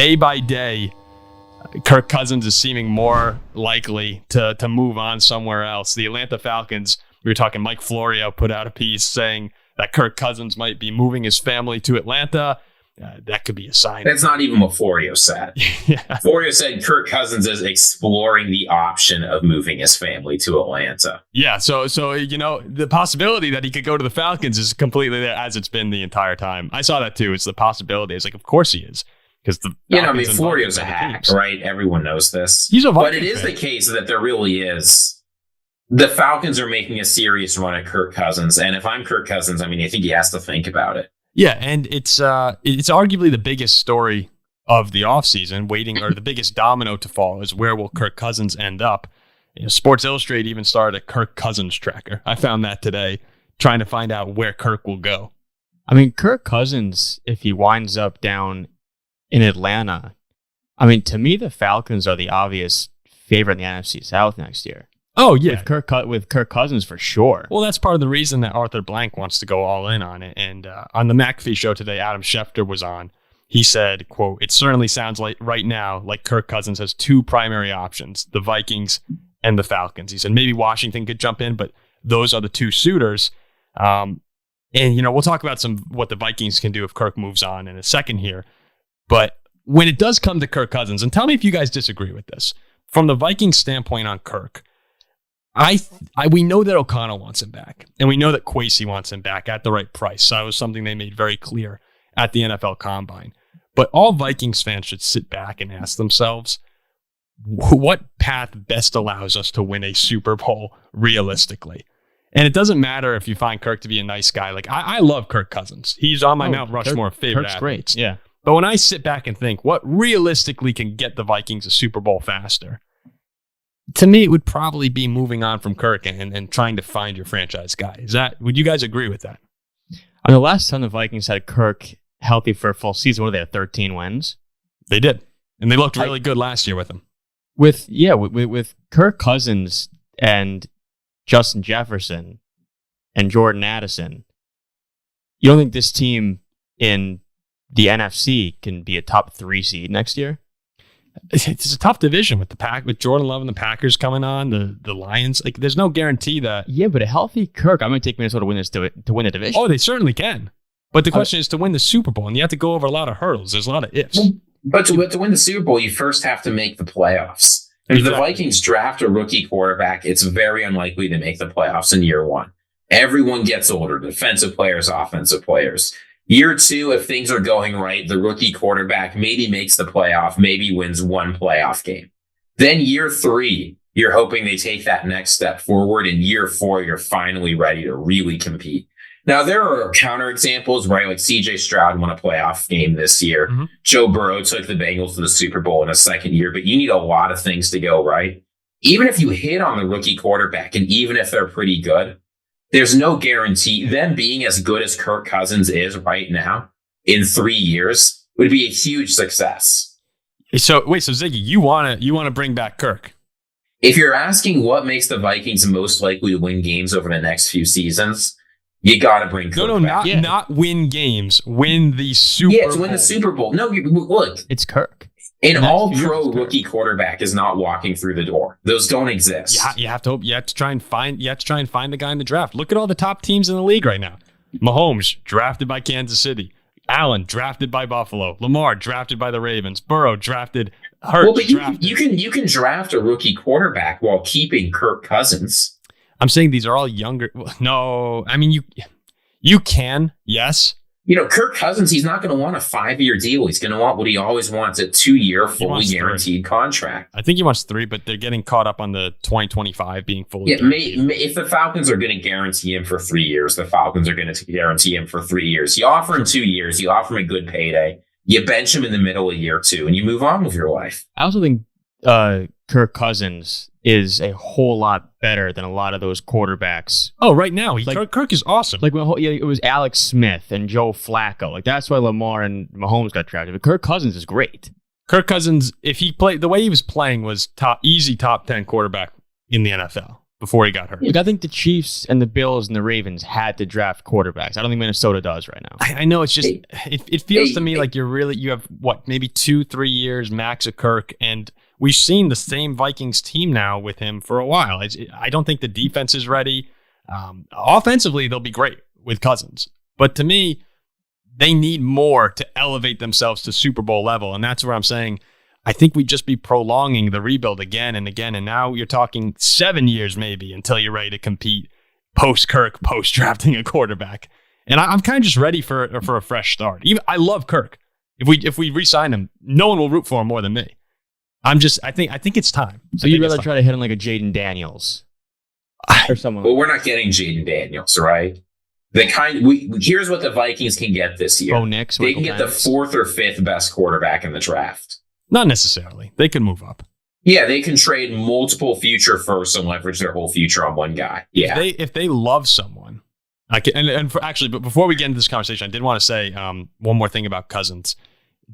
day by day, Kirk Cousins is seeming more likely to move on somewhere else. The Atlanta Falcons, we were talking, Mike Florio put out a piece saying that Kirk Cousins might be moving his family to Atlanta. That could be a sign. That's not even what Florio said. Yeah. Florio said Kirk Cousins is exploring the option of moving his family to Atlanta. Yeah, so the possibility that he could go to the Falcons is completely there, as it's been the entire time. I saw that too. It's the possibility. It's like, of course he is. Because Florio's a hack, right? Everyone knows this. He's a Viking But it is fan. the case that there really is. The Falcons are making a serious run at Kirk Cousins. And if I'm Kirk Cousins, I think he has to think about it. Yeah, and it's arguably the biggest story of the offseason, or the biggest domino to fall is where will Kirk Cousins end up? Sports Illustrated even started a Kirk Cousins tracker. I found that today, trying to find out where Kirk will go. Kirk Cousins, if he winds up down in Atlanta, to me, the Falcons are the obvious favorite in the NFC South next year. Oh, yeah. With Kirk Cousins, for sure. Well, that's part of the reason that Arthur Blank wants to go all in on it. And on the McAfee show today, Adam Schefter was on. He said, quote, "It certainly sounds like right now like Kirk Cousins has two primary options, the Vikings and the Falcons." He said maybe Washington could jump in, but those are the two suitors. And, we'll talk about what the Vikings can do if Kirk moves on in a second here. But when it does come to Kirk Cousins, and tell me if you guys disagree with this, from the Vikings standpoint on Kirk, we know that O'Connell wants him back, and we know that Kwesi wants him back at the right price. So that was something they made very clear at the NFL Combine. But all Vikings fans should sit back and ask themselves, what path best allows us to win a Super Bowl realistically? And it doesn't matter if you find Kirk to be a nice guy. Like, I love Kirk Cousins. He's on my Mount Rushmore of favorite Kirk's athletes. great, yeah. But when I sit back and think, what realistically can get the Vikings a Super Bowl faster? To me, it would probably be moving on from Kirk and trying to find your franchise guy. Would you guys agree with that? The last time the Vikings had Kirk healthy for a full season, they had 13 wins? They did. And they looked really good last year with him. With Kirk Cousins and Justin Jefferson and Jordan Addison, you don't think this team in the NFC can be a top 3 seed next year? It's a tough division with with Jordan Love and the Packers coming on, the Lions. Like, there's no guarantee that. Yeah, but a healthy Kirk, I'm going to take Minnesota to win the division. Oh, they certainly can. But the question is to win the Super Bowl, and you have to go over a lot of hurdles. There's a lot of ifs. But to win the Super Bowl, you first have to make the playoffs. And if the Vikings draft a rookie quarterback, it's very unlikely to make the playoffs in year one. Everyone gets older, defensive players, offensive players. Year two, if things are going right, the rookie quarterback maybe makes the playoff, maybe wins one playoff game. Then year three, you're hoping they take that next step forward. In year four, you're finally ready to really compete. Now, there are counterexamples, right? Like C.J. Stroud won a playoff game this year. Mm-hmm. Joe Burrow took the Bengals to the Super Bowl in his second year, but you need a lot of things to go right. Even if you hit on the rookie quarterback, and even if they're pretty good, there's no guarantee them being as good as Kirk Cousins is right now in 3 years would be a huge success. So Ziggy, you want to bring back Kirk? If you're asking what makes the Vikings most likely to win games over the next few seasons, you got to bring Kirk back. Not win games, win the Super Bowl. Yeah, to win the Super Bowl. No, look, it's Kirk. An all-pro rookie quarterback is not walking through the door. Those don't exist. You have to try and find the guy in the draft. Look at all the top teams in the league right now. Mahomes drafted by Kansas City. Allen drafted by Buffalo. Lamar drafted by the Ravens. Burrow drafted. Hurts. Well, but you can draft a rookie quarterback while keeping Kirk Cousins. I'm saying these are all younger. No, I mean you can, yes. Kirk Cousins, he's not going to want a 5-year deal. He's going to want what he always wants, a 2-year, fully guaranteed contract. I think he wants 3, but they're getting caught up on the 2025 being fully guaranteed. If the Falcons are going to guarantee him for 3 years, the Falcons are going to guarantee him for 3 years. You offer him 2 years, you offer him a good payday, you bench him in the middle of year 2, and you move on with your life. I also think Kirk Cousins is a whole lot better than a lot of those quarterbacks. Oh, right now, Kirk is awesome. Like it was Alex Smith and Joe Flacco. Like, that's why Lamar and Mahomes got drafted. But Kirk Cousins is great. Kirk Cousins, if he played the way he was playing, was easy top 10 quarterback in the NFL. before he got hurt. Look, I think the Chiefs and the Bills and the Ravens had to draft quarterbacks. I don't think Minnesota does right now. I know it's just it feels to me like you have what, maybe 2-3 years max of Kirk, and we've seen the same Vikings team now with him for a while. I don't think the defense is ready. Offensively, they'll be great with Cousins, but to me, they need more to elevate themselves to Super Bowl level, and that's where I'm saying I think we'd just be prolonging the rebuild again and again. And now you're talking 7 years maybe until you're ready to compete post-Kirk, post-drafting a quarterback. And I'm kind of just ready for a fresh start. I love Kirk. If we re-sign him, no one will root for him more than me. I think it's time. So you'd rather try to hit him like a Jayden Daniels or someone? Well, we're not getting Jayden Daniels, right? Here's what the Vikings can get this year. Bo Nix, they can get the 4th or 5th best quarterback in the draft. Not necessarily. They can move up. Yeah, they can trade multiple future firsts and leverage their whole future on one guy. Yeah, if they love someone, I can. But before we get into this conversation, I did want to say one more thing about Cousins.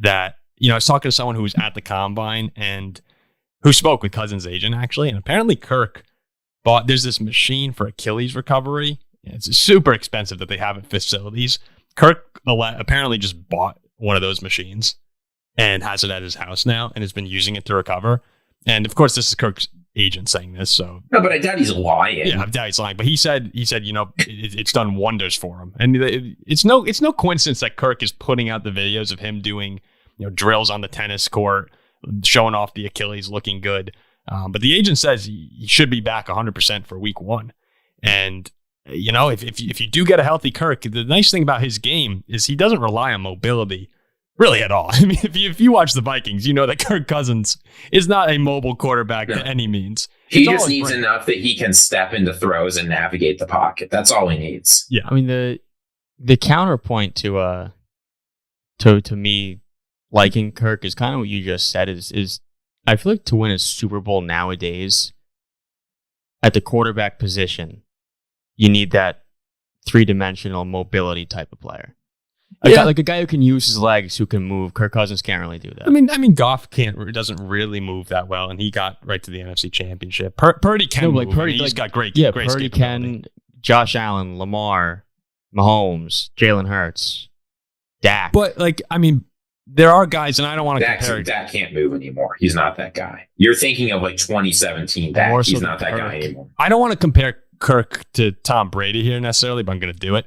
That I was talking to someone who was at the combine and who spoke with Cousins' agent actually, and apparently Kirk bought. There's this machine for Achilles recovery. It's super expensive that they have at facilities. Kirk apparently just bought one of those machines and has it at his house now and has been using it to recover. And of course, this is Kirk's agent saying this. So no, but I doubt he's lying. Yeah, I doubt he's lying. But he said, it's done wonders for him. And it's no coincidence that Kirk is putting out the videos of him doing, drills on the tennis court, showing off the Achilles, looking good. But the agent says he should be back 100% for week 1. And if you do get a healthy Kirk, the nice thing about his game is he doesn't rely on mobility really at all. I mean, if you watch the Vikings, you know that Kirk Cousins is not a mobile quarterback by any means. He just needs enough that he can step into throws and navigate the pocket. That's all he needs. Yeah. I mean, the counterpoint to me liking Kirk is kind of what you just said is I feel like to win a Super Bowl nowadays at the quarterback position, you need that 3-dimensional mobility type of player. A guy who can use his legs, who can move. Kirk Cousins can't really do that. I mean, Goff doesn't really move that well, and he got right to the NFC Championship. Purdy can move. He's got great. Purdy can. Josh Allen, Lamar, Mahomes, Jalen Hurts, Dak. But there are guys, and I don't want to compare. Dak can't move anymore. He's not that guy. You're thinking of 2017 Dak. He's not that guy anymore. I don't want to compare Kirk to Tom Brady here necessarily, but I'm going to do it.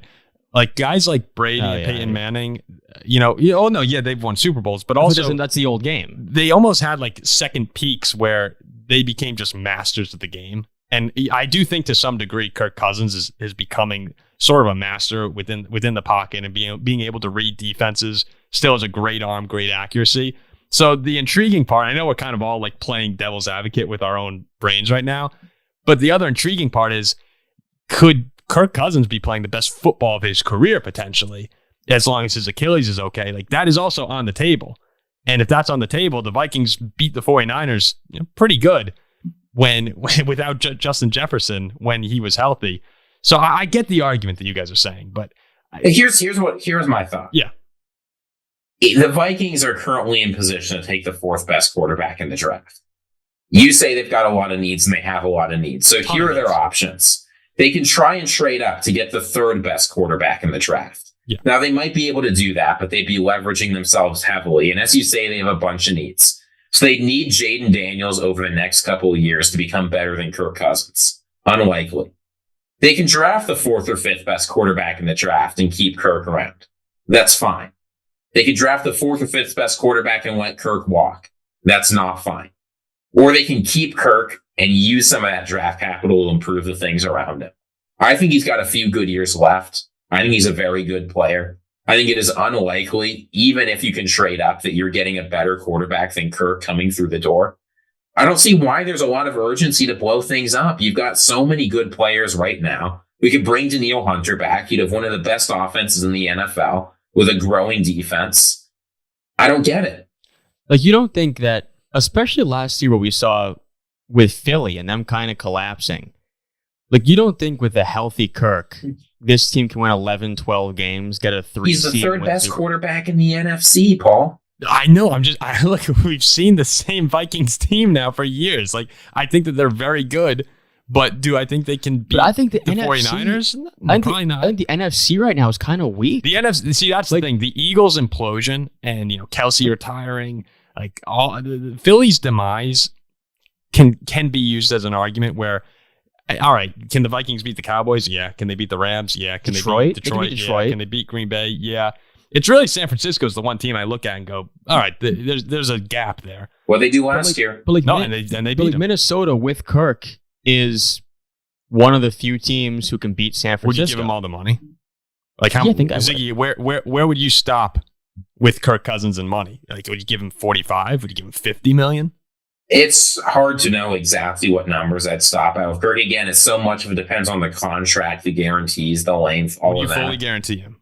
Like guys like Brady and Peyton Manning, they've won Super Bowls, but also that's the old game. They almost had second peaks where they became just masters of the game. And I do think to some degree, Kirk Cousins is becoming sort of a master within the pocket and being able to read defenses. Still has a great arm, great accuracy. So the intriguing part, I know we're kind of all playing devil's advocate with our own brains right now, but the other intriguing part is, could Kirk Cousins be playing the best football of his career potentially, as long as his Achilles is okay? That is also on the table. And if that's on the table, the Vikings beat the 49ers pretty good without Justin Jefferson when he was healthy. So I get the argument that you guys are saying, but here's my thought. Yeah. The Vikings are currently in position to take the 4th best quarterback in the draft. You say they've got a lot of needs and they have a lot of needs. So here are their options. They can try and trade up to get the 3rd best quarterback in the draft. Yeah. Now, they might be able to do that, but they'd be leveraging themselves heavily. And as you say, they have a bunch of needs. So they need Jayden Daniels over the next couple of years to become better than Kirk Cousins. Unlikely. They can draft the 4th or 5th best quarterback in the draft and keep Kirk around. That's fine. They could draft the 4th or 5th best quarterback and let Kirk walk. That's not fine. Or they can keep Kirk and use some of that draft capital to improve the things around him. I think he's got a few good years left. I think he's a very good player. I think it is unlikely, even if you can trade up, that you're getting a better quarterback than Kirk coming through the door. I don't see why there's a lot of urgency to blow things up. You've got so many good players right now. We could bring Danielle Hunter back. You'd have one of the best offenses in the NFL with a growing defense. I don't get it. You don't think that, especially last year what we saw with Philly and them kind of collapsing, you don't think with a healthy Kirk, this team can win 11, 12 games, get a 3 He's the 3rd best quarterback in the NFC, Paul. I know. Look, we've seen the same Vikings team now for years. I think that they're very good, But do I think they can beat I think the 49ers? Probably not. I think the NFC right now is kind of weak. The NFC, see, that's the thing. The Eagles' implosion and, Kelsey retiring, like all the Philly's demise can be used as an argument where, all right, can the Vikings beat the Cowboys? Yeah. Can they beat the Rams? Yeah. Can Detroit? They beat Detroit? Yeah. Can they beat Green Bay? Yeah. It's really San Francisco's the one team I look at and go, all right, there's a gap there. What they do last year. But and they beat them. Minnesota with Kirk is one of the few teams who can beat San Francisco. Would you give them all the money? Like how? Yeah, I think Ziggy, where would you stop with Kirk Cousins and money? Like, would you give him 45? Would you give him 50 million? It's hard to know exactly what numbers I'd stop at with Kirk. Again, it's so much of it depends on the contract, the guarantees, the length, all of that. Would you fully guarantee him?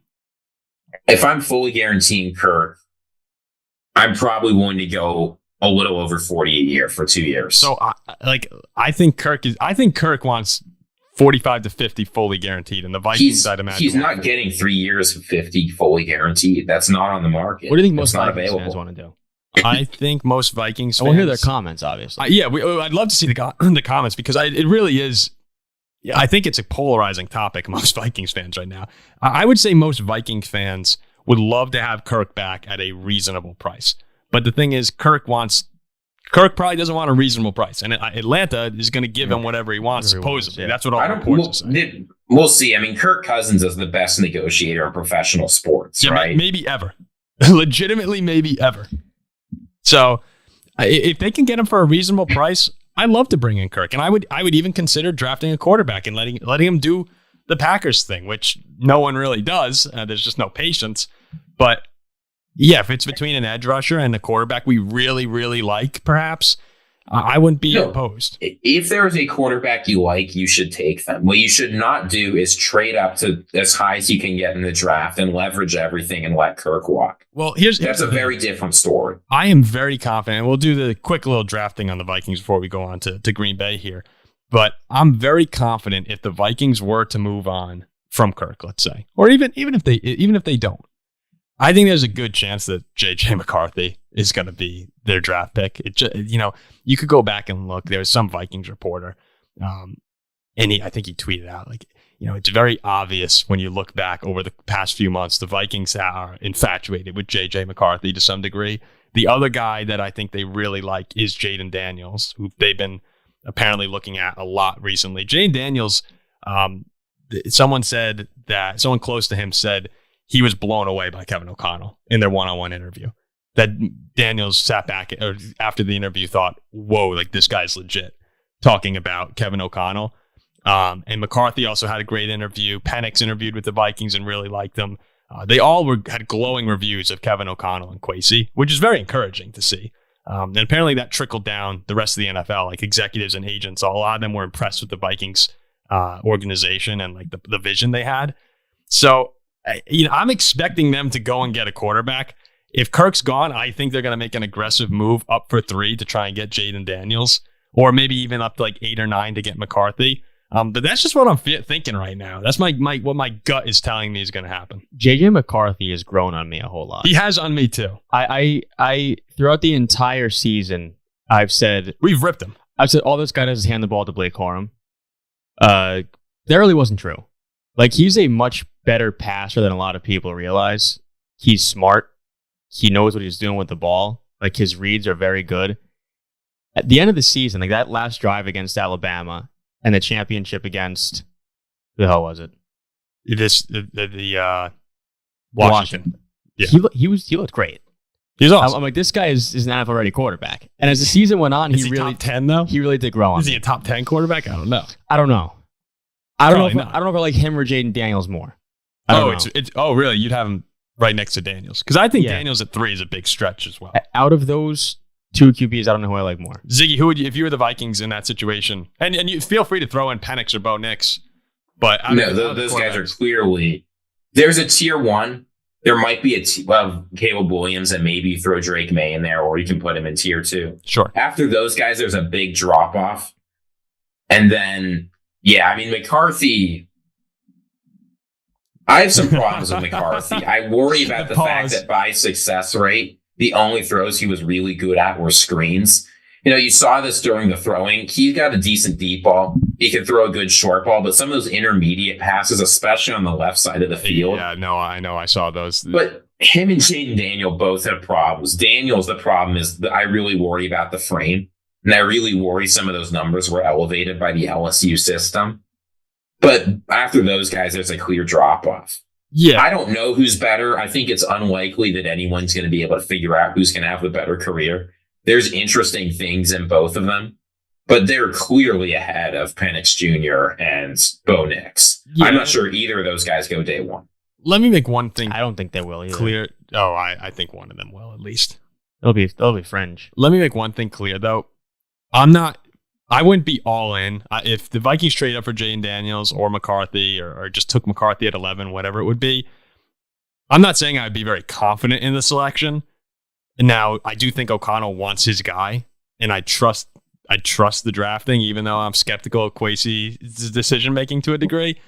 If I'm fully guaranteeing Kirk, I'm probably willing to go a little over 40 a year for 2 years. So, I think Kirk wants 45 to 50 fully guaranteed, and the Vikings, I'd imagine, he's not getting 3 years of 50 fully guaranteed. That's not on the market. What do you think most Vikings fans want to do? I think most Vikings fans. I want to hear their comments, obviously. I'd love to see the comments because it really is. I think it's a polarizing topic amongst Vikings fans right now. I would say most Vikings fans would love to have Kirk back at a reasonable price. But the thing is, Kirk probably doesn't want a reasonable price. And Atlanta is going to give him whatever he wants, supposedly. That's what all reports say. We'll see. I mean, Kirk Cousins is the best negotiator in professional sports, right? Maybe ever. Legitimately, maybe ever. So if they can get him for a reasonable price, I'd love to bring in Kirk. And I would even consider drafting a quarterback and letting him do the Packers thing, which no one really does. There's just no patience. But yeah, if it's between an edge rusher and a quarterback we really, really like, perhaps, I wouldn't be opposed. If there is a quarterback you like, you should take them. What you should not do is trade up to as high as you can get in the draft and leverage everything and let Kirk walk. Well, that's a very different story. I am very confident. We'll do the quick little drafting on the Vikings before we go on to Green Bay here. But I'm very confident if the Vikings were to move on from Kirk, let's say, or even if they don't, I think there's a good chance that J.J. McCarthy is going to be their draft pick. You could go back and look. There was some Vikings reporter, and I think he tweeted out, it's very obvious when you look back over the past few months, the Vikings are infatuated with J.J. McCarthy to some degree. The other guy that I think they really like is Jayden Daniels, who they've been apparently looking at a lot recently. Jayden Daniels, someone close to him said he was blown away by Kevin O'Connell in their one-on-one interview. That Daniels sat back after the interview, thought, whoa, this guy's legit, talking about Kevin O'Connell. And McCarthy also had a great interview. Penix interviewed with the Vikings and really liked them. They all had glowing reviews of Kevin O'Connell and Kwesi, which is very encouraging to see. And apparently that trickled down the rest of the NFL, like executives and agents. A lot of them were impressed with the Vikings organization and the vision they had. So, I'm expecting them to go and get a quarterback. If Kirk's gone, I think they're going to make an aggressive move up for 3 to try and get Jayden Daniels, or maybe even up to 8 or 9 to get McCarthy. But that's just what I'm thinking right now. That's what my gut is telling me is going to happen. JJ McCarthy has grown on me a whole lot. He has on me too. I throughout the entire season, I've said we've ripped him. I've said all this guy does is hand the ball to Blake Corum. That really wasn't true. He's a much better passer than a lot of people realize. He's smart. He knows what he's doing with the ball. His reads are very good. At the end of the season, that last drive against Alabama and the championship against, who the hell was it? Washington. Yeah. He looked great. He's awesome. I'm this guy is an NFL-ready quarterback. And as the season went on, he really top 10 though. He really did grow on. Is he a top 10 quarterback? I don't know. I don't know if I like him or Jayden Daniels more. Really? You'd have him right next to Daniels, because I think Daniels at 3 is a big stretch as well. Out of those 2 QBs, I don't know who I like more. Ziggy, who would you, if you were the Vikings in that situation? And you feel free to throw in Penix or Bo Nix, but those guys are clearly. There's a tier 1. There might be Caleb Williams, and maybe you throw Drake May in there, or you can put him in tier 2. Sure. After those guys, there's a big drop off, and then McCarthy. I have some problems with McCarthy. I worry about the fact that by success rate, the only throws he was really good at were screens. You saw this during the throwing. He got a decent deep ball. He can throw a good short ball, but some of those intermediate passes, especially on the left side of the field. Yeah, no, I know. I saw those. But him and Jayden Daniels both have problems. Daniels, the problem is that I really worry about the frame. And I really worry some of those numbers were elevated by the LSU system. But after those guys, there's a clear drop-off. Yeah. I don't know who's better. I think it's unlikely that anyone's going to be able to figure out who's going to have the better career. There's interesting things in both of them. But they're clearly ahead of Penix Jr. and Bo Nix. Yeah. I'm not sure either of those guys go day one. Let me make one thing. I don't think they will either. Clear. Oh, I think one of them will at least. They'll be fringe. Let me make one thing clear though. I wouldn't be all in if the Vikings trade up for Jayden Daniels or McCarthy or just took McCarthy at 11, whatever it would be. I'm not saying I'd be very confident in the selection. Now, I do think O'Connell wants his guy, and I trust the drafting, even though I'm skeptical of Kwesi's decision making to a degree.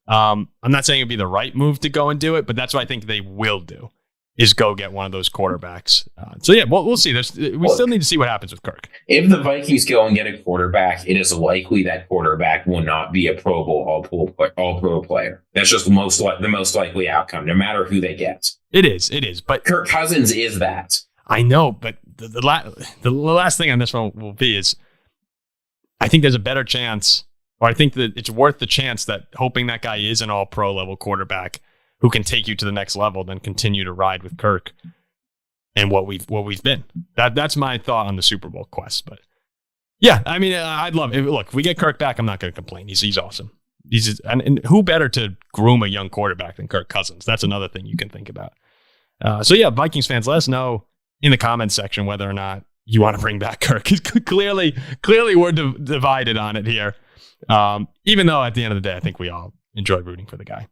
I'm not saying it'd be the right move to go and do it, but that's what I think they will do, is go get one of those quarterbacks. So yeah, we'll see. We still need to see what happens with Kirk. If the Vikings go and get a quarterback, it is likely that quarterback will not be a Pro Bowl All-Pro player. That's just the most likely outcome, no matter who they get. It is. But Kirk Cousins is that. I know, but the last thing on this one will be is I think there's a better chance, or I think that it's worth the chance that hoping that guy is an all-pro level quarterback who can take you to the next level than continue to ride with Kirk and what we've been. That's my thought on the Super Bowl quest. But yeah, I mean, I'd love it. Look, if we get Kirk back, I'm not going to complain. He's awesome. And who better to groom a young quarterback than Kirk Cousins? That's another thing you can think about. So yeah, Vikings fans, let us know in the comments section whether or not you want to bring back Kirk. Clearly we're divided on it here. Even though at the end of the day, I think we all enjoy rooting for the guy.